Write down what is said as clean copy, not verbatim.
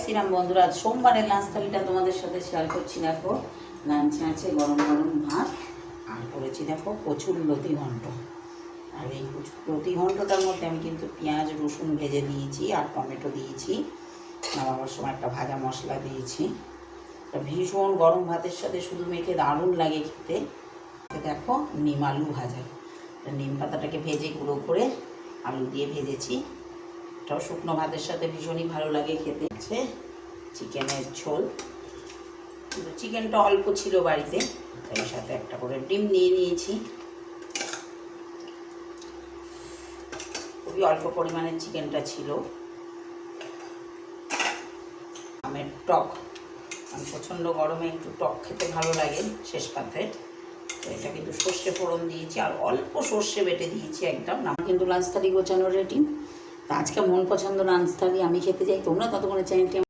শ্রীরাম বন্ধুরা, আজ সোমবারের লাঞ্চ থালিটা তোমাদের সাথে শেয়ার করছি। দেখো লাঞ্চে আছে গরম গরম ভাত, আর করেছি দেখো কচুর লতি ঘন্ট। আর এই লতি ঘন্টটার মধ্যে আমি কিন্তু পেঁয়াজ রসুন ভেজে দিয়েছি আর টমেটো দিয়েছি, নামাবার সময় একটা ভাজা মশলা দিয়েছি। ভীষণ গরম ভাতের সাথে শুধু মেখে দারুণ লাগে খেতে। দেখো নিম আলু ভাজা, নিম পাতাটাকে ভেজে গুঁড়ো করে আলু দিয়ে ভেজেছি, এটাও শুকনো ভাতের সাথে ভীষণই ভালো লাগে খেতে। আছে চিকেনের ঝোল, কিন্তু চিকেনটা অল্প ছিল বাড়িতে, তাই সাথে একটা করে ডিম নিয়ে নিয়েছি। খুবই অল্প পরিমাণের চিকেনটা ছিল। আমের টক, আমি প্রচণ্ড গরমে একটু টক খেতে ভালো লাগে শেষ পাতে, তো এটা কিন্তু সর্ষে ফোড়ন দিয়েছি আর অল্প সর্ষে বেটে দিয়েছি একদম। আমার কিন্তু লাঞ্চ থালি গোছানো রেডি। তা আজকে মন পছন্দ লাঞ্চ থালি আমি খেতে চাই। তোমরা ততক্ষণে চ্যানেলটি